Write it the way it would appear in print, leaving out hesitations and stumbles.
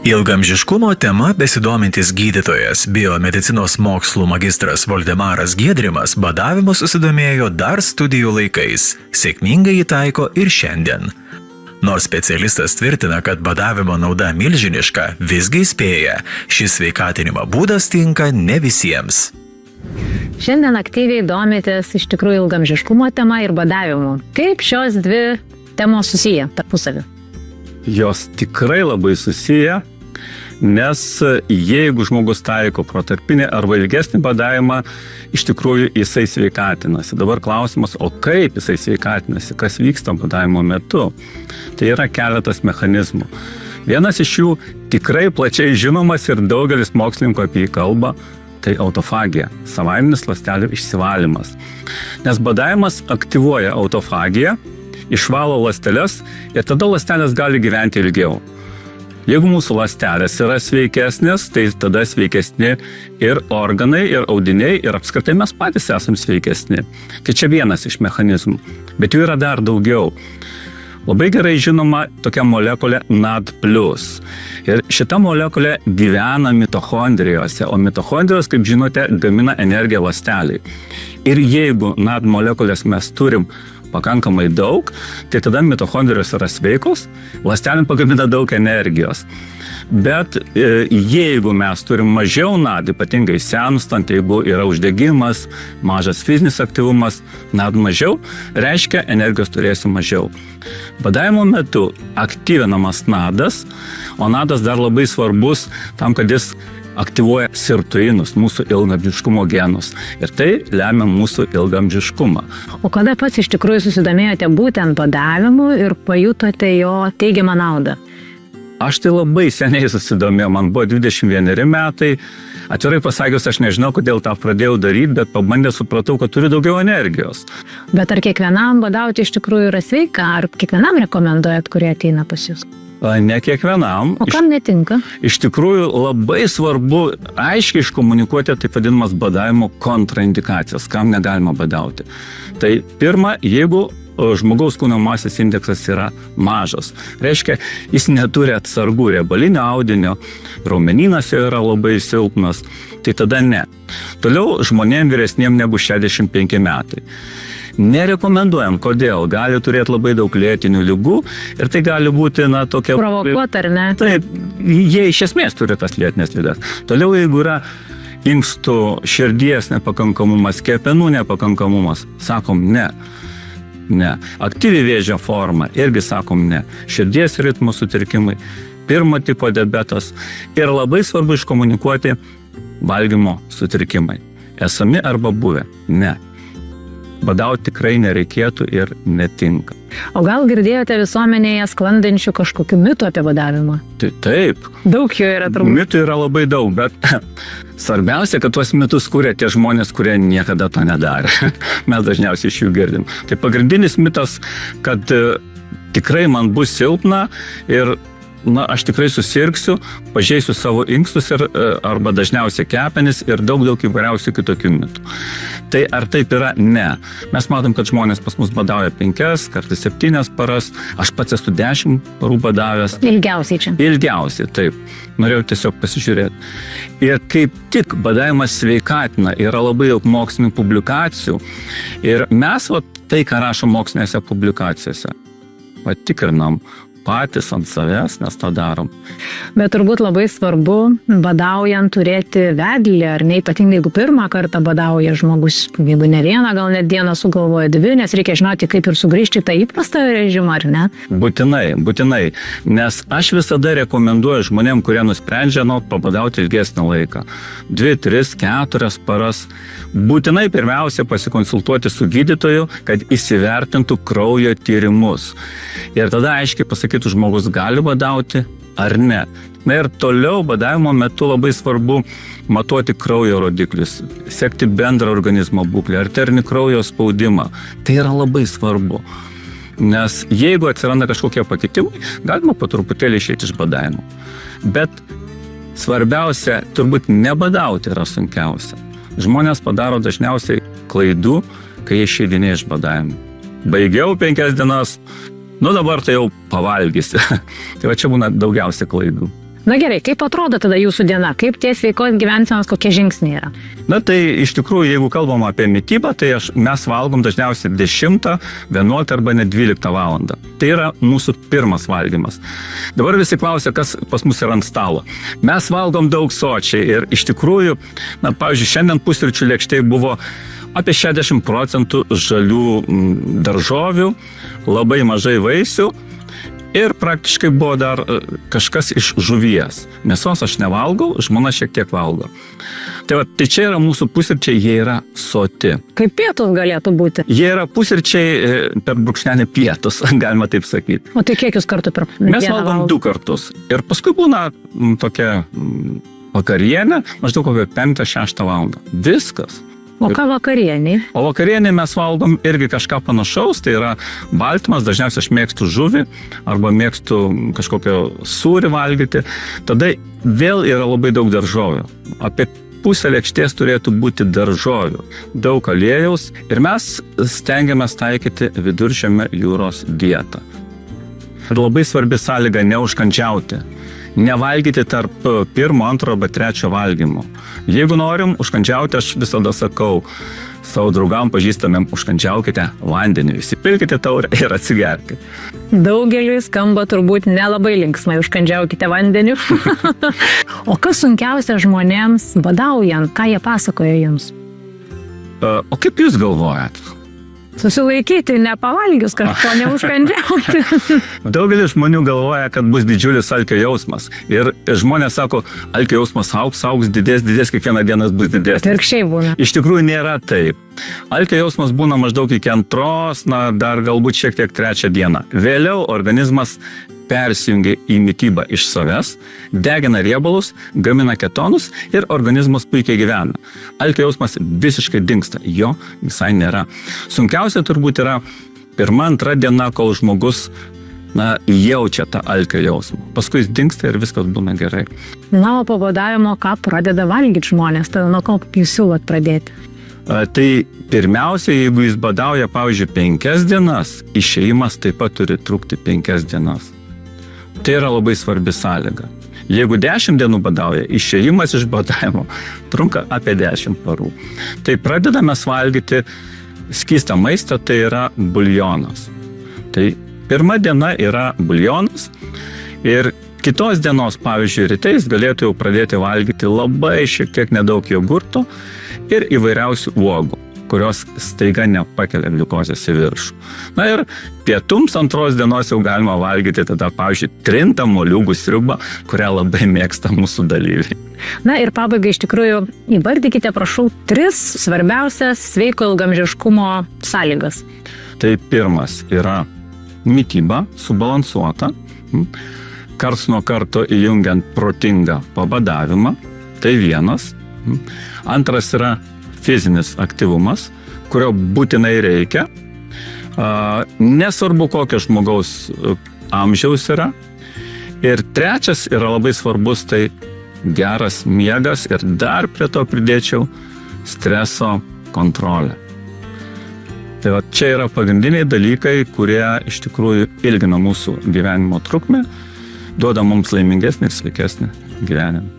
Ilgamžiškumo tema besidomintis gydytojas, biomedicinos mokslų magistras Voldemaras Giedrimas badavimu susidomėjo dar studijų laikais, sėkmingai jį taiko ir šiandien. Nors specialistas tvirtina, kad badavimo nauda milžiniška, visgi įspėja, šis sveikatinimo būdas tinka ne visiems. Šiandien aktyviai domitės iš tikrųjų ilgamžiškumo tema ir badavimu. Kaip šios dvi temos susiję tarpusavį? Jos tikrai labai susiję, nes jeigu žmogus taiko protarpinį arba ilgesnį badavimą, iš tikrųjų jisai sveikatinasi. Dabar klausimas, o kaip jisai sveikatinasi, kas vyksta badavimo metu? Tai yra keletas mechanizmų. Vienas iš jų tikrai plačiai žinomas ir daugelis mokslininkų apie jį kalba, tai autofagija, savaiminis ląstelių išsivalymas. Nes badavimas aktyvuoja autofagiją, išvalo ląsteles ir tada ląstelės gali gyventi ilgiau. Jeigu mūsų ląstelės yra sveikesnės, tai tada sveikesni ir organai, ir audiniai, ir apskritai mes patys esame sveikesni. Tai čia vienas iš mechanizmų, bet jų yra dar daugiau. Labai gerai žinoma tokia molekulė NAD+. Ir šita molekulė gyvena mitochondrijose, o mitochondrijos, kaip žinote, gamina energiją ląsteliai. Ir jeigu NAD molekulės mes turim pakankamai daug, tai tada mitochondrijos yra sveikos, ląstelėm pagamina daug energijos. Bet jeigu mes turim mažiau NAD, ypatingai senstant, jeigu yra uždegimas, mažas fizinis aktyvumas, NAD mažiau, reiškia energijos turėsim mažiau. Badavimo metu aktyvinamas NADas, o NADas dar labai svarbus tam, kad jis aktyvuoja sirtuinus, mūsų ilgamžiškumo genus. Ir tai lemia mūsų ilgamžiškumą. O kada pats iš tikrųjų susidomėjote būtent badavimu ir pajutote jo teigiamą naudą? Aš tai labai seniai susidomėjau, man buvo 21 metai. Atvirai pasakius, aš nežinau, kodėl tą pradėjau daryti, bet pabandęs supratau, kad turiu daugiau energijos. Bet ar kiekvienam badauti iš tikrųjų yra sveika, ar kiekvienam rekomenduojat, kurie ateina pas jūs? Ne kiekvienam. O kam netinka? Iš tikrųjų labai svarbu aiškiai iškomunikuoti taip vadinamas badavimo kontraindikacijas, kam negalima badauti. Tai pirma, jeigu žmogaus kūno masės indeksas yra mažas. Reiškia, jis neturi atsargų riebalinio audinio, raumenynas yra labai silpnas, tai tada ne. Toliau žmonėm vyresniem negu 65 metai. Nerekomenduojam, kodėl. Gali turėti labai daug lėtinių ligų ir tai gali būti, tokia... Provokuot, ar ne? Taip, jie iš esmės turi tas lėtinės ligas. Toliau, jeigu yra inkstų, širdies nepakankamumas, kepenų nepakankamumas, sakom ne. Ne. Aktyvi vėžio forma, irgi sakom ne. Širdies ritmo sutrikimai, pirmo tipo diabetas ir labai svarbu iškomunikuoti valgymo sutrikimai. Esami arba buvę? Ne. Badauti tikrai nereikėtų ir netinka. O gal girdėjote visuomenėje sklandančių kažkokių mitų apie badavimą? Tai taip. Daug jų yra turbūt. Mitų yra labai daug, bet svarbiausia, kad tuos mitus kuria tie žmonės, kurie niekada to nedarė. Mes dažniausiai iš jų girdim. Tai pagrindinis mitas, kad tikrai man bus silpna ir aš tikrai susirgsiu, pažeisiu savo inkstus arba dažniausiai kepenis ir daug įvairiausių kitokių mitų. Tai ar taip yra? Ne. Mes matom, kad žmonės pas mus badauja 5, kartais 7 paras. Aš pats esu 10 parų badavęs. Ilgiausiai čia. Ilgiausiai, taip. Norėjau tiesiog pasižiūrėti. Ir kaip tik badavimas sveikatina, yra labai daug mokslinių publikacijų. Ir mes tai, ką rašom mokslinėse publikacijose, patikrinam patys ant savęs, nes tą darom. Bet turbūt labai svarbu badaujant turėti vedlį, ar ne, ypatingai jeigu pirmą kartą badauja žmogus, jeigu ne vieną, gal net dieną sugalvoja 2, nes reikia žinoti, kaip ir sugrįžti į tą įprastą režimą, ar ne? Būtinai, nes aš visada rekomenduoju žmonėm, kurie nusprendžia pabadauti ilgesnį laiką. 2, 3, 4 paras. Būtinai pirmiausia pasikonsultuoti su gydytoju, kad įsivertintų kraujo tyrimus. Ir tada aiškiai pasakytų, žmogus gali badauti ar ne. Na ir toliau badavimo metu labai svarbu matuoti kraujo rodiklius, sekti bendrą organizmo būklę, arterinį kraujo spaudimą. Tai yra labai svarbu. Nes jeigu atsiranda kažkokie pakitimai, galima po truputėlį išeiti iš badavimo. Bet svarbiausia, turbūt nebadauti yra sunkiausia. Žmonės padaro dažniausiai klaidų, kai jie išeidinėja iš badavimo. Baigiau 5 dienas, dabar tai jau pavalgysi. Tai va čia būna daugiausia klaidų. Na gerai, kaip atrodo tada jūsų diena? Kaip tie sveikos gyvensenos, kokie žingsniai yra? Na tai iš tikrųjų, jeigu kalbam apie mitybą, tai mes valgom dažniausiai 10, 11 arba net 12 valandą. Tai yra mūsų pirmas valgymas. Dabar visi klausia, kas pas mus yra ant stalo. Mes valgom daug sočiai ir iš tikrųjų, na pavyzdžiui, šiandien pusryčių lėkštėj buvo apie 60% žalių daržovių, labai mažai vaisių. Ir praktiškai buvo dar kažkas iš žuvies. Mėsos aš nevalgau, žmona šiek tiek valgo. Tai čia yra mūsų pusryčiai, jie yra soti. Kaip pietus galėtų būti? Jie yra pusryčiai per brūkšnelį pietus, galima taip sakyti. O tai kiek jūs kartų per dieną Mes valgom 2 kartus. Ir paskui būna tokia vakarienė, maždaug kokią 5-6 valandą. Viskas. O ką vakarieniai? O vakarienį mes valgom irgi kažką panašaus, tai yra baltymas, dažniausiai aš mėgstu žuvį arba mėgstu kažkokio sūrį valgyti. Tada vėl yra labai daug daržovių. Apie pusę lėkštės turėtų būti daržovių, daug aliejaus ir mes stengiamės taikyti Viduržemio jūros dietą. Labai svarbi sąlyga neužkandžiauti. Nevalgyti tarp 1, 2 arba 3 valgymo. Jeigu norim užkandžiauti, aš visada sakau savo draugam pažįstamiem, užkandžiaukite vandeniu, įsipilkite taurę ir atsigerkite. Daugeliui skamba turbūt nelabai linksmai, užkandžiaukite vandeniu. O kas sunkiausia žmonėms badaujant, ką jie pasakoja jums? O kaip jūs galvojat? Susilaikyti, nepavalgius kažko, neužkandžiauti. Daugelis žmonių galvoja, kad bus didžiulis alkio jausmas. Ir žmonės sako, alkio jausmas augs, didės, kiekvieną dieną bus didesnis. Atvirkščiai būna. Iš tikrųjų nėra taip. Alkio jausmas būna maždaug iki 2, dar galbūt šiek tiek 3 dieną. Vėliau organizmas persijungia į mitybą iš savęs, degina riebalus, gamina ketonus ir organizmas puikiai gyvena. Alkio jausmas visiškai dingsta, jo visai nėra. Sunkiausia turbūt yra 1-2 diena, kol žmogus jaučia tą alkio jausmą. Paskui jis dingsta ir viskas būna gerai. Na, o po badavimo ką pradeda valgyti žmonės? Tada nuo ko jūs siūlot pradėti? Tai pirmiausia, jeigu jis badauja, pavyzdžiui, 5 dienas, išėjimas taip pat turi trukti 5 dienas. Tai yra labai svarbi sąlyga. Jeigu 10 dienų badauja, išėjimas iš badavimo trunka apie 10 parų. Tai pradedame valgyti skystą maistą, tai yra buljonas. Tai 1 diena yra buljonas ir kitos dienos, pavyzdžiui, rytais galėtų jau pradėti valgyti labai šiek tiek nedaug jogurto ir įvairiausių uogų, kurios staiga nepakelia gliukozės į viršų. Na ir pietums 2 dienos jau galima valgyti tada, pavyzdžiui, trintą moliūgų sriubą, kurią labai mėgsta mūsų dalyviai. Na ir pabaigai iš tikrųjų įvardykite, prašau, 3 svarbiausias sveiko ilgamžiškumo sąlygas. Tai pirmas yra mityba subalansuota, karts nuo karto įjungiant protingą pabadavimą, tai vienas. Antras yra fizinis aktyvumas, kurio būtinai reikia. Nesvarbu, kokio žmogaus amžiaus yra. Ir trečias yra labai svarbus, tai geras miegas ir dar prie to pridėčiau streso kontrolę. Tai čia yra pagrindiniai dalykai, kurie iš tikrųjų ilgina mūsų gyvenimo trukmę, duoda mums laimingesnį ir sveikesnį gyvenimą.